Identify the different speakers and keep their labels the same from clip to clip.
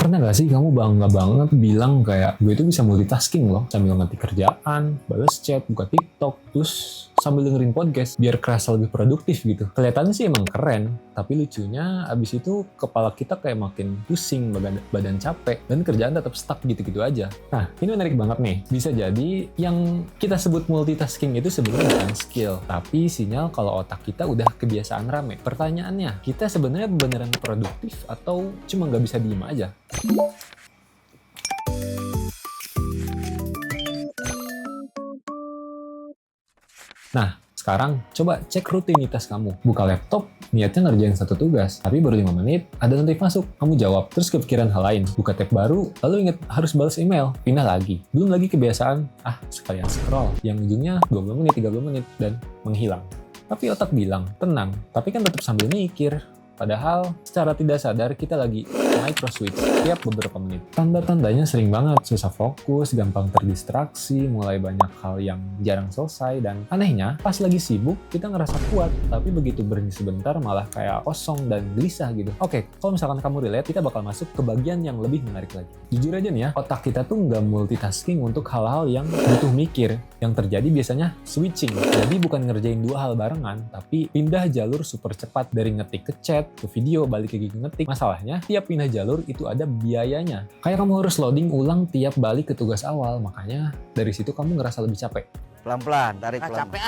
Speaker 1: Pernah gak sih kamu bangga banget bilang kayak gue itu bisa multitasking loh, sambil ngetik kerjaan, balas chat, buka TikTok, terus sambil dengerin podcast biar kerasa lebih produktif gitu. Kelihatannya sih emang keren, tapi lucunya abis itu kepala kita kayak makin pusing, badan capek, dan kerjaan tetap stuck gitu-gitu aja. Nah, ini menarik banget nih. Bisa jadi yang kita sebut multitasking itu sebenarnya bukan skill, tapi sinyal kalau otak kita udah kebiasaan rame. Pertanyaannya, kita sebenarnya beneran produktif atau cuma nggak bisa diem aja? Nah, sekarang coba cek rutinitas kamu. Buka laptop, niatnya ngerjain satu tugas, tapi baru 5 menit, ada notif masuk, kamu jawab, terus kepikiran hal lain. Buka tab baru, lalu inget harus balas email, pindah lagi. Belum lagi kebiasaan, sekalian scroll, yang ujungnya 20 menit, 30 menit, dan menghilang. Tapi otak bilang, tenang, tapi kan tetap sambil mikir. Padahal secara tidak sadar kita lagi micro switch tiap beberapa menit. Tanda-tandanya sering banget, susah fokus, gampang terdistraksi, mulai banyak hal yang jarang selesai, dan anehnya pas lagi sibuk kita ngerasa kuat, tapi begitu berhenti sebentar malah kayak kosong dan gelisah gitu. Oke, kalau misalkan kamu relate, kita bakal masuk ke bagian yang lebih menarik lagi. Jujur aja nih ya, otak kita tuh nggak multitasking untuk hal-hal yang butuh mikir. Yang terjadi biasanya switching. Jadi bukan ngerjain dua hal barengan, tapi pindah jalur super cepat dari ngetik ke chat, ke video, balik lagi ke ngetik. Masalahnya, tiap pindah jalur itu ada biayanya. Kayak kamu harus loading ulang tiap balik ke tugas awal, makanya dari situ kamu ngerasa lebih capek.
Speaker 2: Pelan-pelan, tarik pelan.
Speaker 3: Capek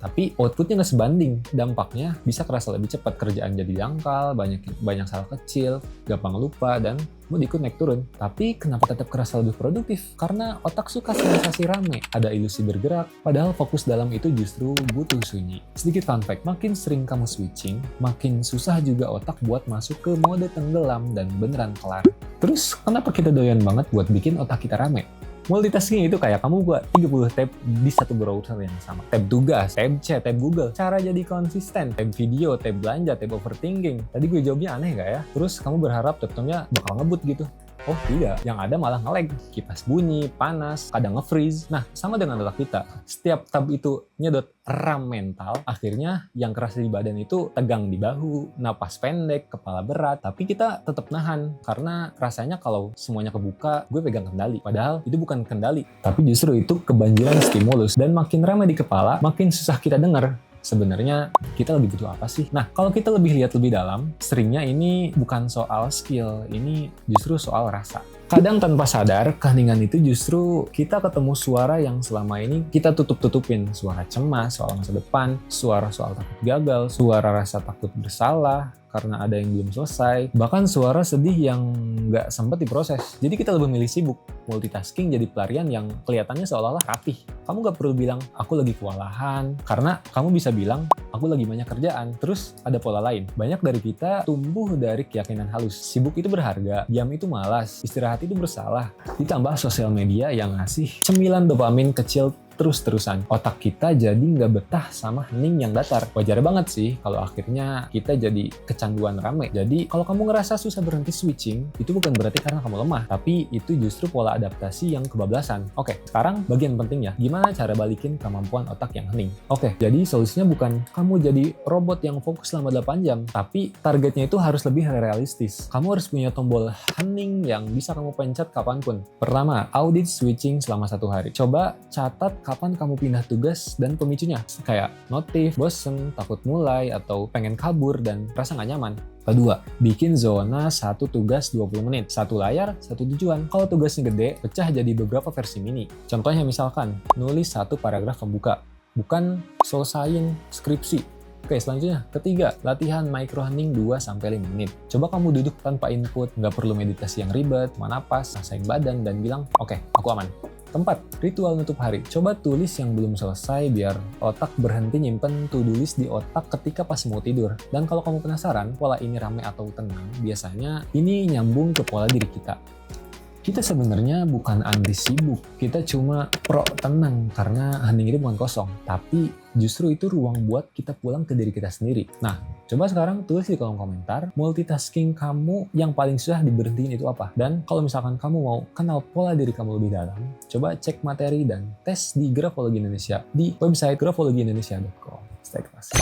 Speaker 1: Tapi outputnya nggak sebanding. Dampaknya bisa kerasa lebih cepat, kerjaan jadi dangkal, banyak salah kecil, gampang lupa, dan mood ikut naik turun. Tapi kenapa tetap kerasa lebih produktif? Karena otak suka sensasi rame, ada ilusi bergerak, padahal fokus dalam itu justru butuh sunyi. Sedikit fun fact, makin sering kamu switching, makin susah juga otak buat masuk ke mode tenggelam dan beneran kelar. Terus kenapa kita doyan banget buat bikin otak kita rame? Multitasking itu kayak kamu buat 30 tab di satu browser yang sama. Tab tugas, tab chat, tab Google. Cara jadi konsisten, tab video, tab belanja, tab overthinking. Tadi gue jawabnya aneh gak ya? Terus kamu berharap laptopnya bakal ngebut gitu. Oh tidak, yang ada malah nge-lag, kipas bunyi, panas, kadang nge-freeze. Nah, sama dengan otak kita. Setiap tab itu nyedot RAM mental, akhirnya yang kerasa di badan itu tegang di bahu, napas pendek, kepala berat, tapi kita tetap nahan karena rasanya kalau semuanya kebuka, gue pegang kendali. Padahal itu bukan kendali, tapi justru itu kebanjiran stimulus, dan makin ramai di kepala, makin susah kita dengar. Sebenarnya kita lebih butuh apa sih? Nah, kalau kita lihat lebih dalam, seringnya ini bukan soal skill, ini justru soal rasa. Kadang tanpa sadar, keheningan itu justru kita ketemu suara yang selama ini kita tutup-tutupin. Suara cemas soal masa depan, suara soal takut gagal, suara rasa takut bersalah karena ada yang belum selesai, bahkan suara sedih yang nggak sempat diproses. Jadi kita lebih milih sibuk. Multitasking jadi pelarian yang kelihatannya seolah-olah rapih. Kamu nggak perlu bilang, aku lagi kewalahan, karena kamu bisa bilang, aku lagi banyak kerjaan. Terus ada pola lain. Banyak dari kita tumbuh dari keyakinan halus. Sibuk itu berharga, diam itu malas, istirahat itu bersalah. Ditambah sosial media yang ngasih cemilan dopamin kecil terus-terusan. Otak kita jadi nggak betah sama hening yang datar. Wajar banget sih kalau akhirnya kita jadi kecanduan rame. Jadi kalau kamu ngerasa susah berhenti switching, itu bukan berarti karena kamu lemah, tapi itu justru pola adaptasi yang kebablasan. Oke, sekarang bagian pentingnya, gimana cara balikin kemampuan otak yang hening? Oke, jadi solusinya bukan kamu jadi robot yang fokus selama 8 jam, tapi targetnya itu harus lebih realistis. Kamu harus punya tombol hening yang bisa kamu pencet kapanpun. Pertama, audit switching selama 1 hari. Coba catat kapan kamu pindah tugas dan pemicunya, kayak notif, bosen, takut mulai, atau pengen kabur dan rasa nggak nyaman. Kedua, bikin zona satu tugas 20 menit, satu layar, satu tujuan. Kalau tugasnya gede, pecah jadi beberapa versi mini. Contohnya misalkan, nulis 1 paragraf pembuka, bukan selesaiin skripsi. Oke, selanjutnya, ketiga, latihan micro hening 2-5 menit. Coba kamu duduk tanpa input, nggak perlu meditasi yang ribet, napas, rasain badan, dan bilang, oke, aku aman. Keempat, ritual nutup hari. Coba tulis yang belum selesai biar otak berhenti nyimpen to-do list di otak ketika pas mau tidur. Dan kalau kamu penasaran pola ini rame atau tenang, biasanya ini nyambung ke pola diri kita. Kita sebenarnya bukan anti sibuk, kita cuma pro tenang karena hening itu bukan kosong, tapi justru itu ruang buat kita pulang ke diri kita sendiri. Nah, coba sekarang tulis di kolom komentar, multitasking kamu yang paling susah diberhentiin itu apa? Dan kalau misalkan kamu mau kenal pola diri kamu lebih dalam, coba cek materi dan tes di Grafologi Indonesia di website grafologiindonesia.com. Stay classy.